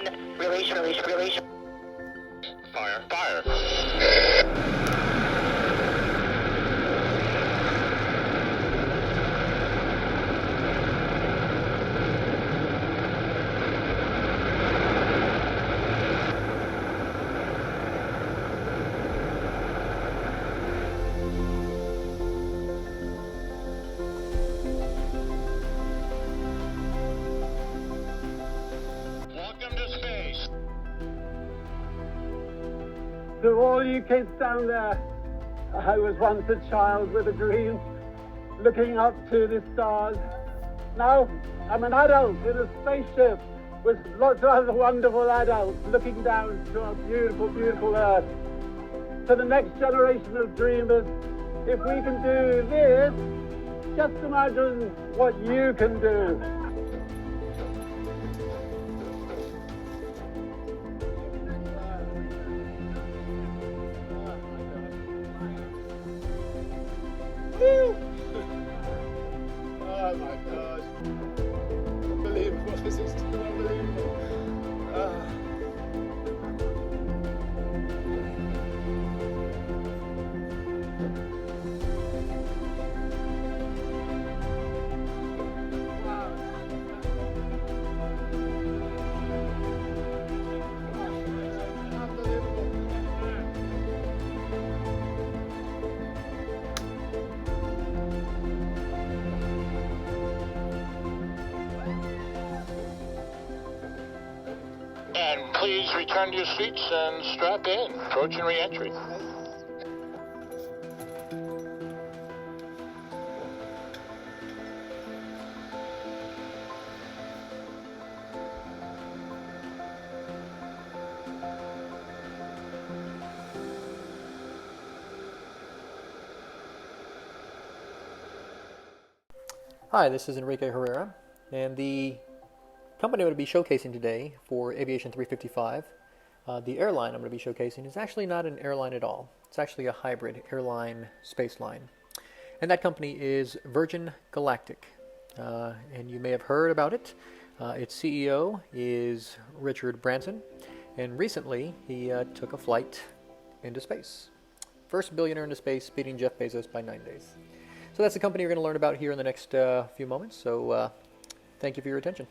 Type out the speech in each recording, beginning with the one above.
Release. Fire. Welcome to space. To all you kids down there, I was once a child with a dream, looking up to the stars. Now I'm an adult in a spaceship with lots of other wonderful adults looking down to our beautiful, beautiful Earth. To the next generation of dreamers, if we can do this, just imagine what you can do. Oh my God. Unbelievable. This is too unbelievable. And please return to your seats and strap in. Approaching re-entry. Hi, this is Enrique Herrera, and the company I'm going to be showcasing today for Aviation 355, the airline I'm going to be showcasing is actually not an airline at all. It's actually a hybrid airline space line. And that company is Virgin Galactic. And you may have heard about it. Its CEO is Richard Branson, and recently he took a flight into space. First billionaire into space, beating Jeff Bezos by 9 days. So that's the company you're going to learn about here in the next few moments. So thank you for your attention.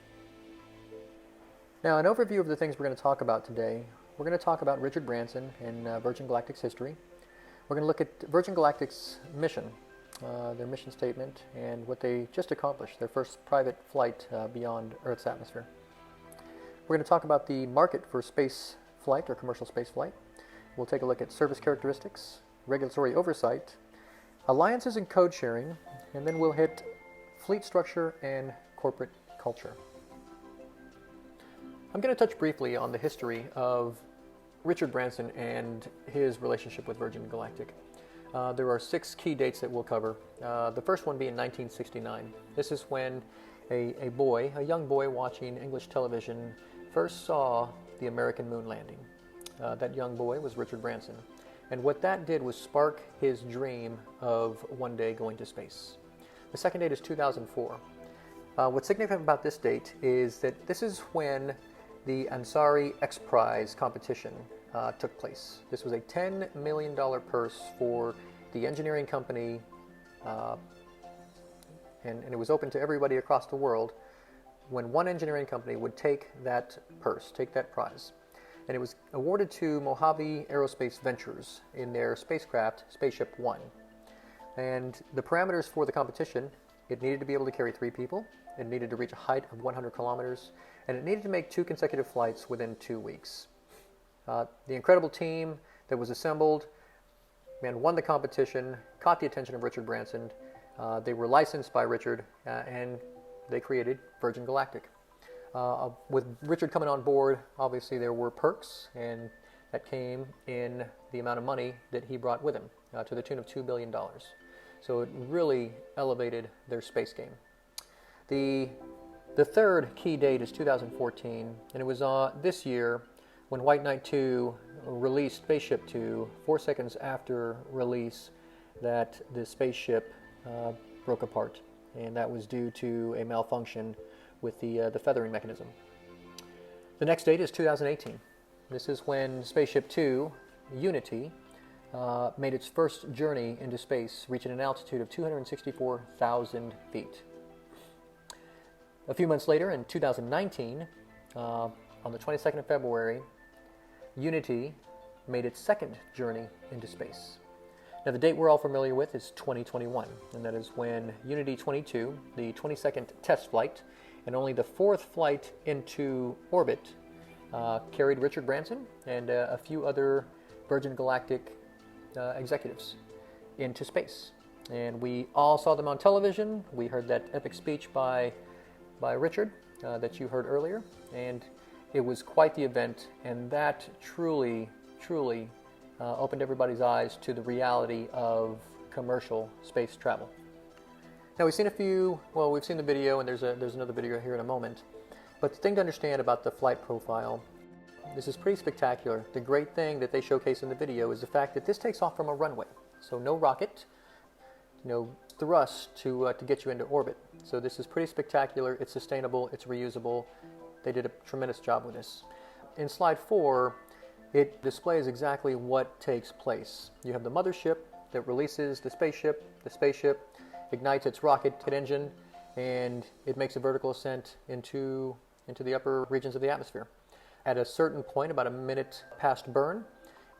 Now, an overview of the things we're going to talk about today. We're going to talk about Richard Branson and Virgin Galactic's history. We're going to look at Virgin Galactic's mission, their mission statement, and what they just accomplished, their first private flight beyond Earth's atmosphere. We're going to talk about the market for space flight or commercial space flight. We'll take a look at service characteristics, regulatory oversight, alliances and code sharing, and then we'll hit fleet structure and corporate culture. I'm going to touch briefly on the history of Richard Branson and his relationship with Virgin Galactic. There are 6 key dates that we'll cover. The first one being 1969. This is when a young boy watching English television first saw the American moon landing. That young boy was Richard Branson. And what that did was spark his dream of one day going to space. The second date is 2004. What's significant about this date is that this is when the Ansari X Prize competition took place. This was a $10 million purse for the engineering company, and it was open to everybody across the world when one engineering company would take that purse, take that prize. And it was awarded to Mojave Aerospace Ventures in their spacecraft, Spaceship One. And the parameters for the competition, it needed to be able to carry 3 people, it needed to reach a height of 100 kilometers, and it needed to make 2 consecutive flights within 2 weeks. The incredible team that was assembled won the competition, caught the attention of Richard Branson. They were licensed by Richard, and they created Virgin Galactic. With Richard coming on board, obviously there were perks, and that came in the amount of money that he brought with him, to the tune of $2 billion. So it really elevated their space game. The third key date is 2014, and it was this year when White Knight 2 released Spaceship 2, 4 seconds after release, that the spaceship broke apart, and that was due to a malfunction with the feathering mechanism. The next date is 2018. This is when Spaceship Two, Unity, made its first journey into space, reaching an altitude of 264,000 feet. A few months later, in 2019, on the 22nd of February, Unity made its second journey into space. Now, the date we're all familiar with is 2021, and that is when Unity 22, the 22nd test flight, and only the fourth flight into orbit, carried Richard Branson and a few other Virgin Galactic executives into space. And we all saw them on television. We heard that epic speech by Richard that you heard earlier, and it was quite the event, and that truly opened everybody's eyes to the reality of commercial space travel. Now, we've seen the video, and there's another video here in a moment. But the thing to understand about the flight profile, this is pretty spectacular. The great thing that they showcase in the video is the fact that this takes off from a runway. So no rocket, no thrust to get you into orbit. So this is pretty spectacular. It's sustainable. It's reusable. They did a tremendous job with this. In slide 4, it displays exactly what takes place. You have the mothership that releases the spaceship. The spaceship ignites its rocket engine, and it makes a vertical ascent into the upper regions of the atmosphere. At a certain point, about a minute past burn,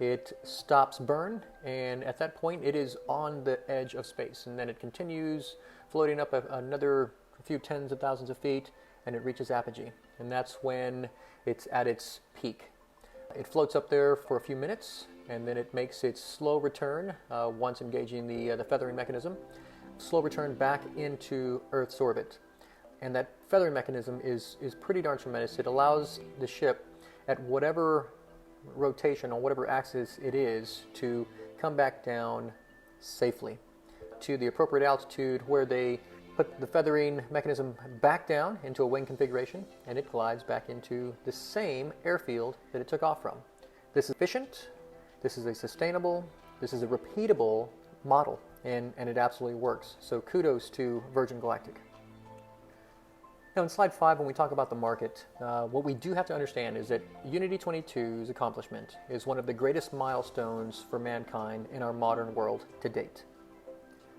it stops burn, and at that point it is on the edge of space, and then it continues floating up another few tens of thousands of feet, and it reaches apogee, and that's when it's at its peak. It floats up there for a few minutes, and then it makes its slow return, once engaging the feathering mechanism, slow return back into Earth's orbit. And that feathering mechanism is pretty darn tremendous. It allows the ship, at whatever rotation, on whatever axis it is, to come back down safely to the appropriate altitude, where they put the feathering mechanism back down into a wing configuration, and it glides back into the same airfield that it took off from. This is efficient, this is a sustainable, this is a repeatable model, and it absolutely works. So kudos to Virgin Galactic. Now, in slide 5, when we talk about the market, what we do have to understand is that Unity 22's accomplishment is one of the greatest milestones for mankind in our modern world to date.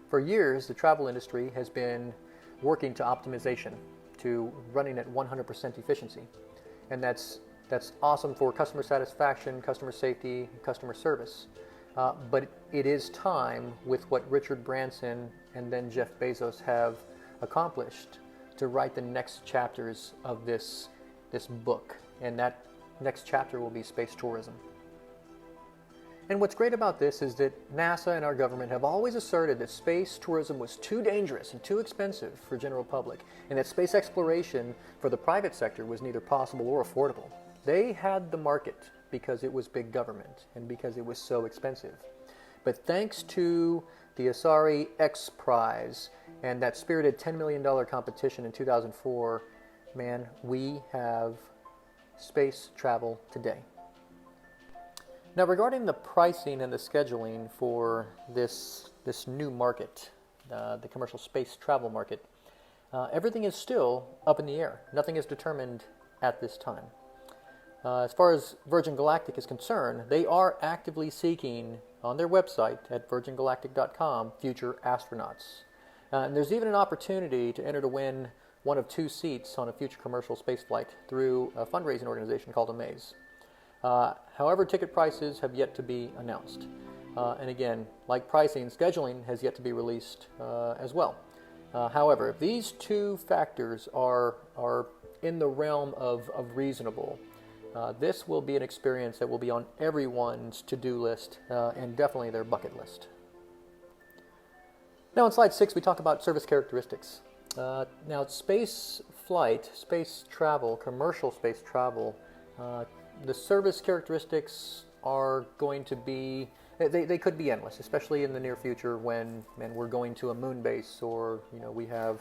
For years, the travel industry has been working to optimization, to running at 100% efficiency. And that's awesome for customer satisfaction, customer safety, customer service. But it is time, with what Richard Branson and then Jeff Bezos have accomplished, to write the next chapters of this book. And that next chapter will be space tourism. And what's great about this is that NASA and our government have always asserted that space tourism was too dangerous and too expensive for general public, and that space exploration for the private sector was neither possible or affordable. They had the market because it was big government and because it was so expensive. But thanks to the Asari X Prize and that spirited $10 million competition in 2004, man, we have space travel today. Now, regarding the pricing and the scheduling for this new market, the commercial space travel market, everything is still up in the air. Nothing is determined at this time. As far as Virgin Galactic is concerned, they are actively seeking on their website at virgingalactic.com future astronauts. And there's even an opportunity to enter to win one of 2 seats on a future commercial spaceflight through a fundraising organization called Amaze. However, ticket prices have yet to be announced. And again, like pricing, scheduling has yet to be released as well. However, if these 2 factors are in the realm of reasonable, this will be an experience that will be on everyone's to-do list and definitely their bucket list. Now, in slide 6, we talk about service characteristics. Now, space flight, space travel, commercial space travel, the service characteristics are going to be, they could be endless, especially in the near future when we're going to a moon base, or we have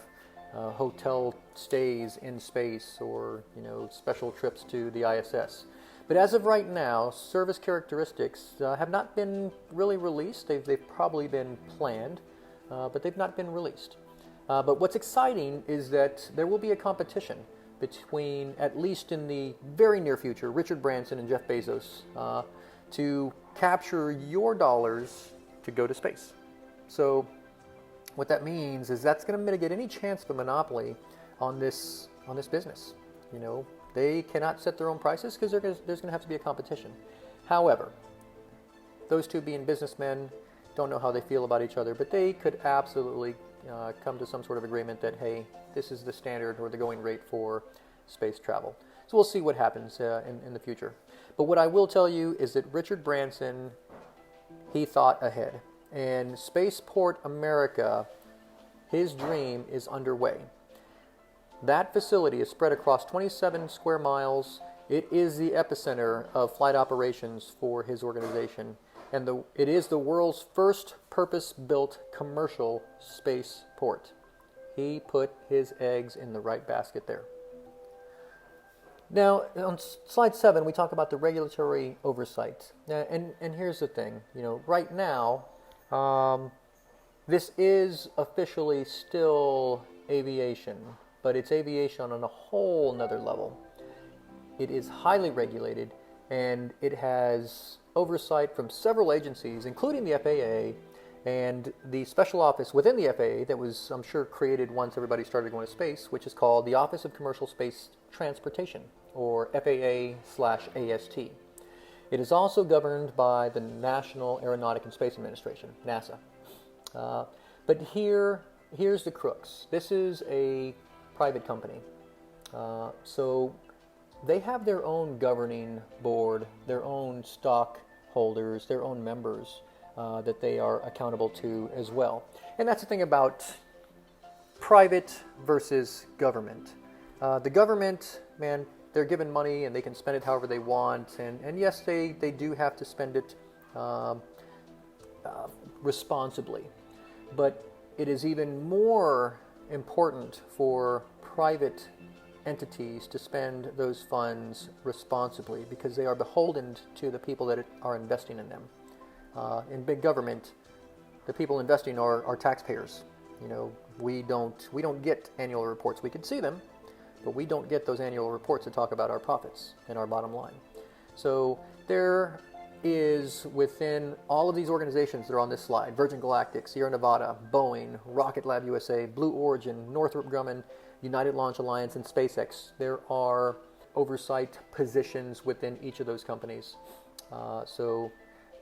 hotel stays in space, or special trips to the ISS. But as of right now, service characteristics have not been really released. They've probably been planned, but they've not been released. But what's exciting is that there will be a competition between, at least in the very near future, Richard Branson and Jeff Bezos to capture your dollars to go to space. So what that means is that's going to mitigate any chance of a monopoly on this business. You know, they cannot set their own prices because there's going to have to be a competition. However, those two being businessmen don't know how they feel about each other, but they could absolutely come to some sort of agreement that, hey, this is the standard or the going rate for space travel. So we'll see what happens in the future. But what I will tell you is that Richard Branson, he thought ahead. And Spaceport America, his dream is underway. That facility is spread across 27 square miles. It is the epicenter of flight operations for his organization. And it is the world's first purpose-built commercial spaceport. He put his eggs in the right basket there. Now, on slide 7, we talk about the regulatory oversight. And here's the thing. You know, right now, this is officially still aviation, but it's aviation on a whole nother level. It is highly regulated, and it has oversight from several agencies, including the FAA and the special office within the FAA that was, I'm sure, created once everybody started going to space, which is called the Office of Commercial Space Transportation, or FAA/AST. It is also governed by the National Aeronautic and Space Administration, NASA. But here's the crux. This is a private company. So they have their own governing board, their own stockholders, their own members that they are accountable to as well. And that's the thing about private versus government. The government, man, they're given money and they can spend it however they want. And yes, they do have to spend it responsibly. But it is even more important for private entities to spend those funds responsibly because they are beholden to the people that are investing in them. In big government, the people investing are taxpayers. You know, we don't get annual reports. We can see them, but we don't get those annual reports that talk about our profits and our bottom line. So there is, within all of these organizations that are on this slide, Virgin Galactic, Sierra Nevada, Boeing, Rocket Lab USA, Blue Origin, Northrop Grumman, United Launch Alliance, and SpaceX, there are oversight positions within each of those companies. So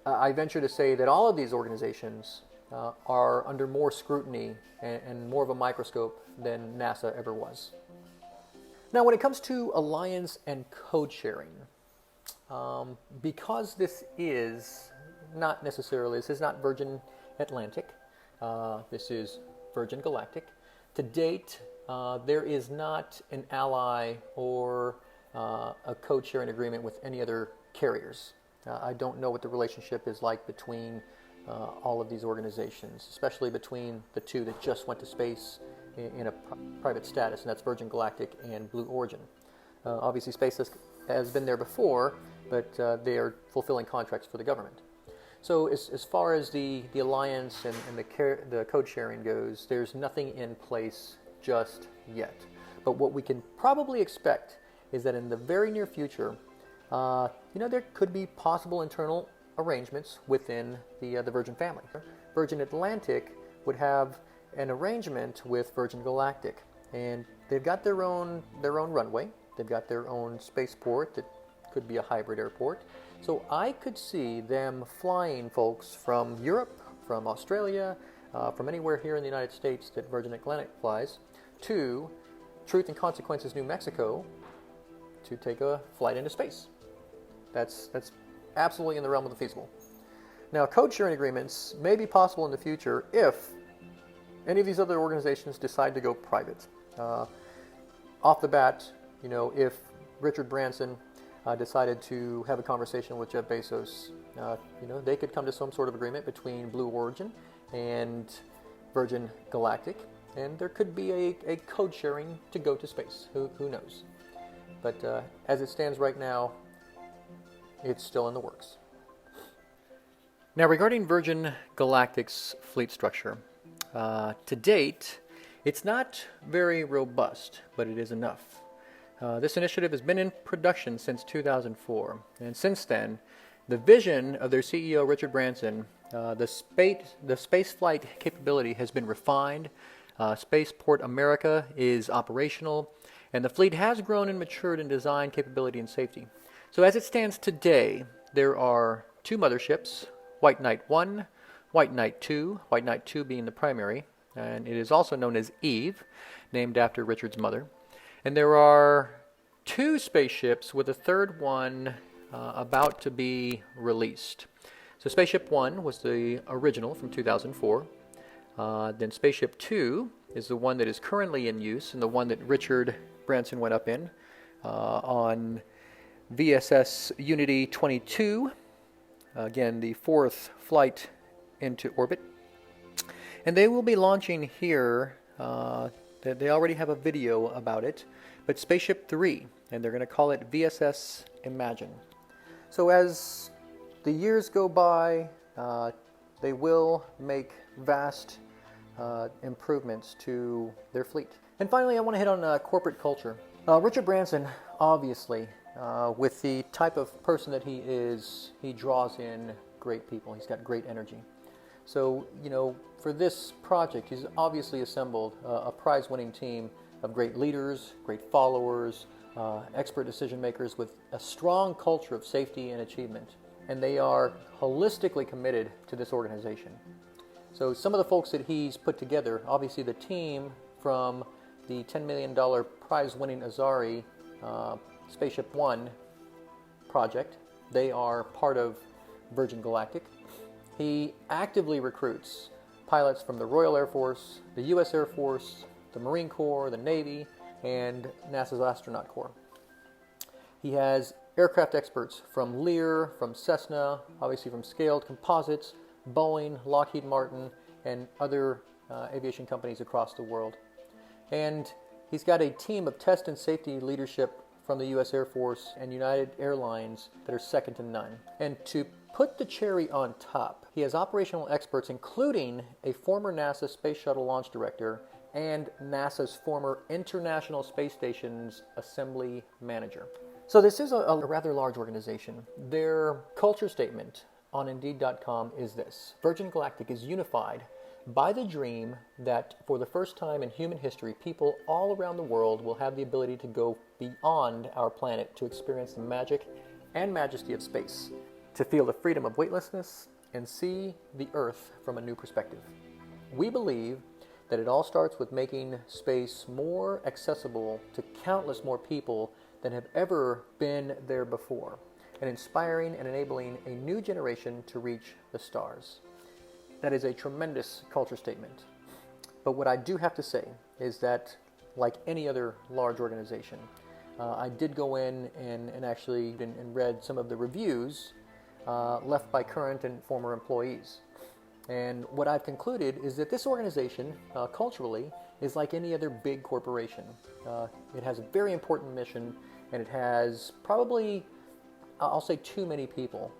I venture to say that all of these organizations are under more scrutiny and more of a microscope than NASA ever was. Now, when it comes to alliance and code sharing, because this is not Virgin Atlantic, this is Virgin Galactic. To date, there is not an ally or a code sharing agreement with any other carriers. I don't know what the relationship is like between all of these organizations, especially between the two that just went to space in a private status, and that's Virgin Galactic and Blue Origin. Obviously, space has been there before, but they are fulfilling contracts for the government. So as far as the alliance and the code sharing goes, there's nothing in place just yet. But what we can probably expect is that in the very near future, there could be possible internal arrangements within the Virgin family. Virgin Atlantic would have an arrangement with Virgin Galactic, and they've got their own runway. They've got their own spaceport that could be a hybrid airport. So I could see them flying folks from Europe, from Australia, from anywhere here in the United States that Virgin Atlantic flies, to Truth and Consequences, New Mexico, to take a flight into space. That's absolutely in the realm of the feasible. Now, code sharing agreements may be possible in the future if any of these other organizations decide to go private. Off the bat, if Richard Branson decided to have a conversation with Jeff Bezos, they could come to some sort of agreement between Blue Origin and Virgin Galactic, and there could be a code sharing to go to space. Who knows? But as it stands right now, it's still in the works. Now, regarding Virgin Galactic's fleet structure, to date, it's not very robust, but it is enough. This initiative has been in production since 2004, and since then, the vision of their CEO, Richard Branson, the space flight capability has been refined, Spaceport America is operational, and the fleet has grown and matured in design, capability, and safety. So as it stands today, there are 2 motherships, White Knight 1, White Knight 2, White Knight 2 being the primary, and it is also known as Eve, named after Richard's mother. And there are 2 spaceships with a third one about to be released. So Spaceship 1 was the original from 2004. Then Spaceship 2 is the one that is currently in use and the one that Richard Branson went up in on VSS Unity 22. Again, the 4th flight into orbit. And they will be launching here. They already have a video about it, but Spaceship 3, and they're going to call it VSS Imagine. So as the years go by, they will make vast improvements to their fleet. And finally, I want to hit on corporate culture. Richard Branson, obviously, with the type of person that he is, he draws in great people. He's got great energy. So, for this project, he's obviously assembled a prize-winning team of great leaders, great followers, expert decision makers with a strong culture of safety and achievement. And they are holistically committed to this organization. So some of the folks that he's put together, obviously the team from the $10 million prize-winning Azari Spaceship 1 project, they are part of Virgin Galactic. He actively recruits pilots from the Royal Air Force, the U.S. Air Force, the Marine Corps, the Navy, and NASA's Astronaut Corps. He has aircraft experts from Lear, from Cessna, obviously from Scaled Composites, Boeing, Lockheed Martin, and other aviation companies across the world. And he's got a team of test and safety leadership from the U.S. Air Force and United Airlines that are second to none. And to put the cherry on top, he has operational experts, including a former NASA Space Shuttle launch director and NASA's former International Space Station's assembly manager. So this is a rather large organization. Their culture statement on Indeed.com is this: Virgin Galactic is unified by the dream that for the first time in human history, people all around the world will have the ability to go beyond our planet to experience the magic and majesty of space, to feel the freedom of weightlessness, and see the Earth from a new perspective. We believe that it all starts with making space more accessible to countless more people than have ever been there before, and inspiring and enabling a new generation to reach the stars. That is a tremendous culture statement. But what I do have to say is that, like any other large organization, I did go in and actually read some of the reviews left by current and former employees. And what I've concluded is that this organization, culturally, is like any other big corporation. It has a very important mission, and it has probably, I'll say, too many people,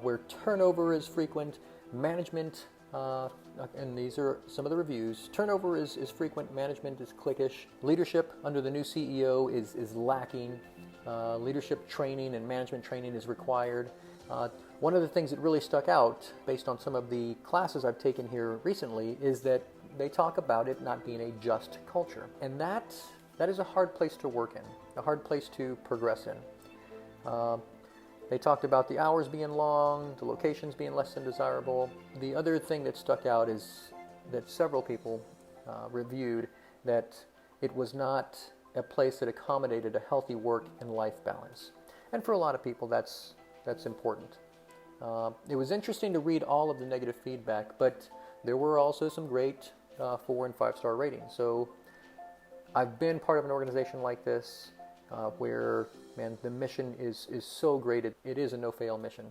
where turnover is frequent, management, and these are some of the reviews, turnover is frequent, management is cliquish, leadership under the new CEO is lacking, leadership training and management training is required. One of the things that really stuck out, based on some of the classes I've taken here recently, is that they talk about it not being a just culture. And that is a hard place to work in, a hard place to progress in. They talked about the hours being long, the locations being less than desirable. The other thing that stuck out is that several people reviewed that it was not a place that accommodated a healthy work and life balance. And for a lot of people, that's important. It was interesting to read all of the negative feedback, but there were also some great 4- and 5-star ratings. So I've been part of an organization like this where, man, the mission is so great. It is a no-fail mission.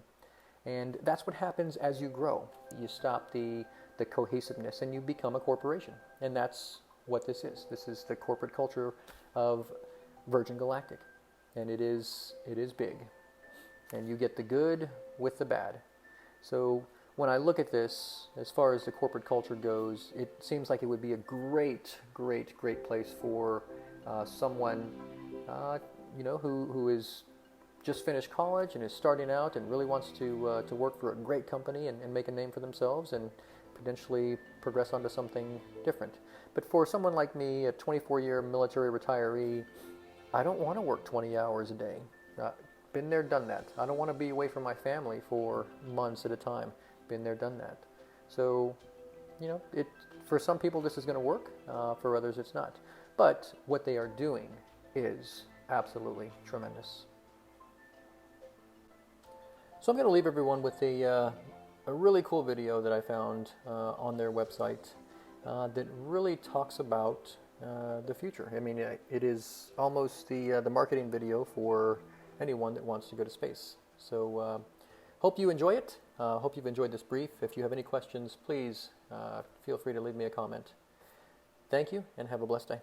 And that's what happens as you grow. You stop the cohesiveness and you become a corporation. And that's what this is. This is the corporate culture of Virgin Galactic. And it is big. And you get the good with the bad. So when I look at this, as far as the corporate culture goes, it seems like it would be a great place for someone you know, who is just finished college and is starting out and really wants to work for a great company and make a name for themselves and potentially progress onto something different. But for someone like me, a 24-year military retiree, I don't want to work 20 hours a day. Been there, done that. I don't want to be away from my family for months at a time. Been there, done that. So, you know, for some people this is going to work. For others it's not. But what they are doing is absolutely tremendous. So I'm going to leave everyone with a really cool video that I found on their website that really talks about the future. I mean, it is almost the marketing video for anyone that wants to go to space. So hope you enjoy it. Hope you've enjoyed this brief. If you have any questions, please feel free to leave me a comment. Thank you, and have a blessed day.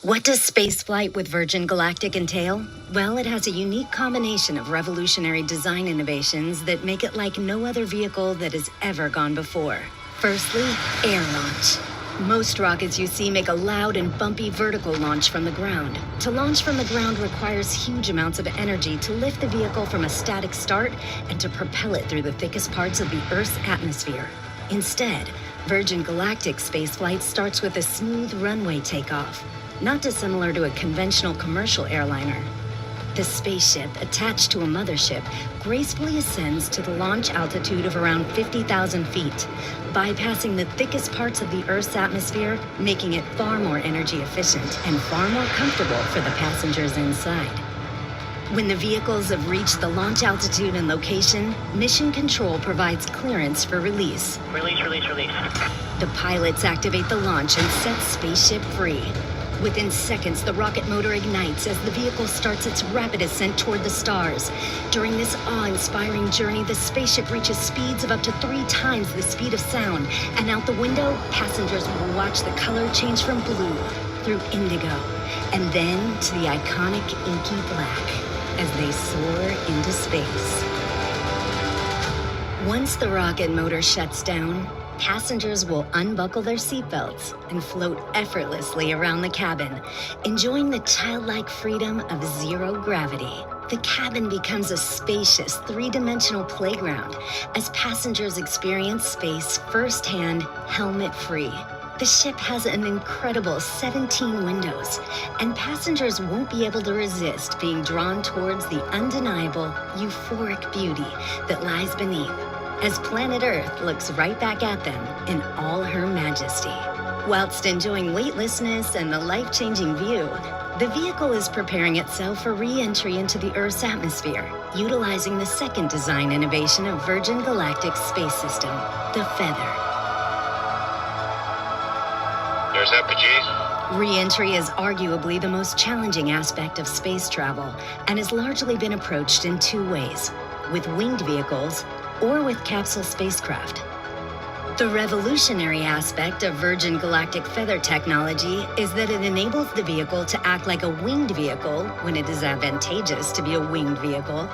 What does spaceflight with Virgin Galactic entail? Well, it has a unique combination of revolutionary design innovations that make it like no other vehicle that has ever gone before. Firstly, air launch. Most rockets you see make a loud and bumpy vertical launch from the ground. To launch from the ground requires huge amounts of energy to lift the vehicle from a static start and to propel it through the thickest parts of the Earth's atmosphere. Instead, Virgin Galactic spaceflight starts with a smooth runway takeoff, not dissimilar to a conventional commercial airliner. The spaceship, attached to a mothership, gracefully ascends to the launch altitude of around 50,000 feet, bypassing the thickest parts of the Earth's atmosphere, making it far more energy efficient and far more comfortable for the passengers inside. When the vehicles have reached the launch altitude and location, Mission Control provides clearance for release. Release. The pilots activate the launch and set spaceship free. Within seconds, the rocket motor ignites as the vehicle starts its rapid ascent toward the stars. During this awe-inspiring journey, the spaceship reaches speeds of up to 3 times the speed of sound, and out the window, passengers will watch the color change from blue through indigo, and then to the iconic inky black as they soar into space. Once the rocket motor shuts down, passengers will unbuckle their seatbelts and float effortlessly around the cabin, enjoying the childlike freedom of zero gravity. The cabin becomes a spacious, 3-dimensional playground as passengers experience space firsthand, helmet-free. The ship has an incredible 17 windows, and passengers won't be able to resist being drawn towards the undeniable, euphoric beauty that lies beneath, as planet Earth looks right back at them in all her majesty. Whilst enjoying weightlessness and the life-changing view, the vehicle is preparing itself for re-entry into the Earth's atmosphere, utilizing the second design innovation of Virgin Galactic's space system, the Feather. There's apogee. Re-entry is arguably the most challenging aspect of space travel and has largely been approached in 2 ways, with winged vehicles or with capsule spacecraft. The revolutionary aspect of Virgin Galactic Feather technology is that it enables the vehicle to act like a winged vehicle when it is advantageous to be a winged vehicle,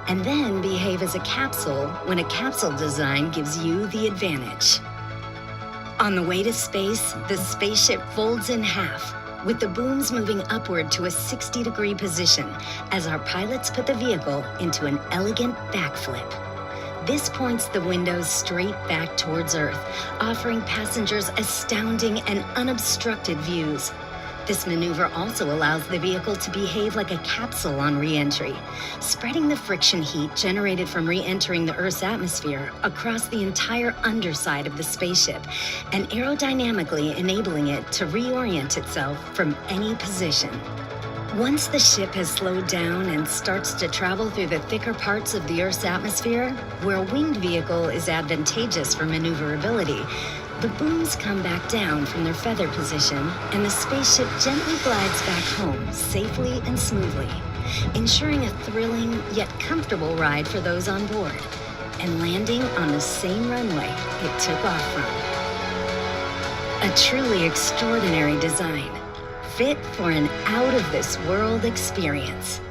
and then behave as a capsule when a capsule design gives you the advantage. On the way to space, the spaceship folds in half, with the booms moving upward to a 60-degree position as our pilots put the vehicle into an elegant backflip. This points the windows straight back towards Earth, offering passengers astounding and unobstructed views. This maneuver also allows the vehicle to behave like a capsule on re-entry, spreading the friction heat generated from re-entering the Earth's atmosphere across the entire underside of the spaceship, and aerodynamically enabling it to reorient itself from any position. Once the ship has slowed down and starts to travel through the thicker parts of the Earth's atmosphere, where a winged vehicle is advantageous for maneuverability, the booms come back down from their feather position, and the spaceship gently glides back home safely and smoothly, ensuring a thrilling yet comfortable ride for those on board, and landing on the same runway it took off from. A truly extraordinary design, fit for an out-of-this-world experience.